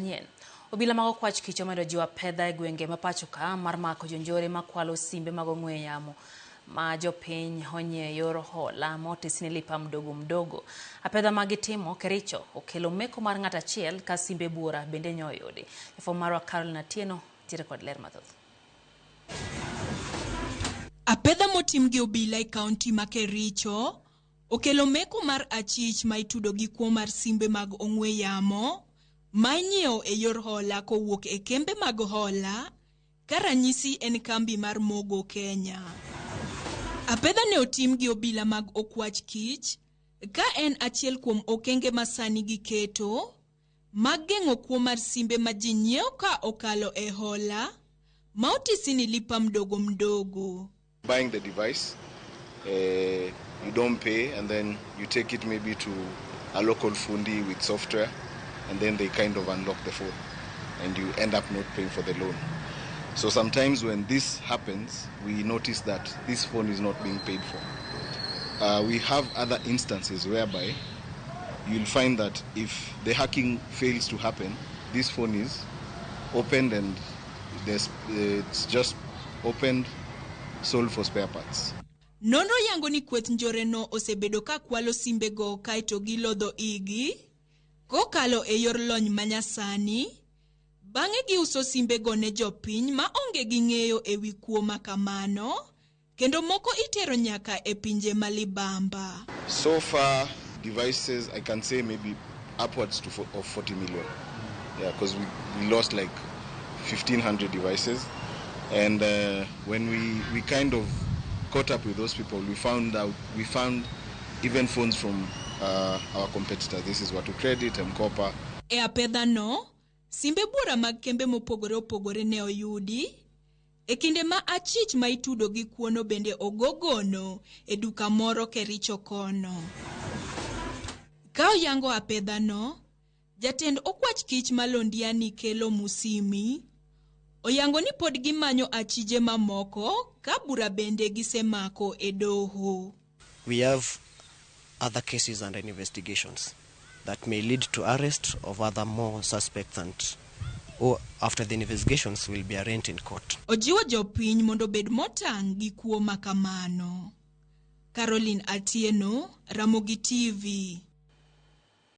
manyien. Obila mag okwach kich omedo jiwo pedha e gwenge ma pacho ka mar mako jonjore makwalo simbe mag ong'we yamo ma jopiny onye yor hola motisni lipa mdogo. Apedha magitimo Kericho okelo meko mar ng'at achiel ka simbe buora bende nyoyudi. Jafwambo marwa Caroline Atieno tiere kod ler mathoth. Apedha motim gi obila e kaunti ma Kericho okelo meko mar achich ma itudo gi kuo mar simbe mag ong'we yamo ma inyiewo e yor hola kowuok e kembe mag hola ka ranyisi en kambi mar Mogo Kenya. Apedha ne otim gi obila mag okwach kich ka en achiel kuom okenge ma sani giketo mag geng'o kuo mar simbe ma ji nyiewo ka okalo e hola ma otisni lipa mdogo. Buying the device, you don't pay, and then you take it maybe to a local fundi with software, and then they kind of unlock the phone and you end up not paying for the loan. So sometimes when this happens, we notice that this phone is not being paid for. We have other instances whereby you'll find that if the hacking fails to happen, this phone is opened and it's just opened, sold for spare parts. Nono yango ni kweth njore no osebedo ka kwalo simbe go kaito gilodho igi kokalo e yor lony manyasani bang'e giuso simbe go ne jopiny ma onge gi ng'eyo e wi kuo makamano kendo moko itero nyaka e pinje malibamba. So far devices, I can say maybe upwards of 40 million. Yeah, because we lost like 1,500 devices. And when we kind of caught up with those people, we found even phones from our competitors. This is Watu Credit and Copper. E apedha no, simbe buora mag kembe mopogore ne oyudi. E kinde ma achich ma itudo gi kuono bende ogogono e duka moro Kericho kono. Ka oyango apedha no, jatend okwach kich Malondiani Kelo Musimi oyango ni pod gimanyo achije mamoko ka bura bende gisemako e doho. We have other cases under investigations that may lead to arrest of other more suspects, and after the investigations will be arraigned in court. Ojiwo jopiny mondo bed motang' gi kuo makamano. Caroline Atieno, Ramogi TV.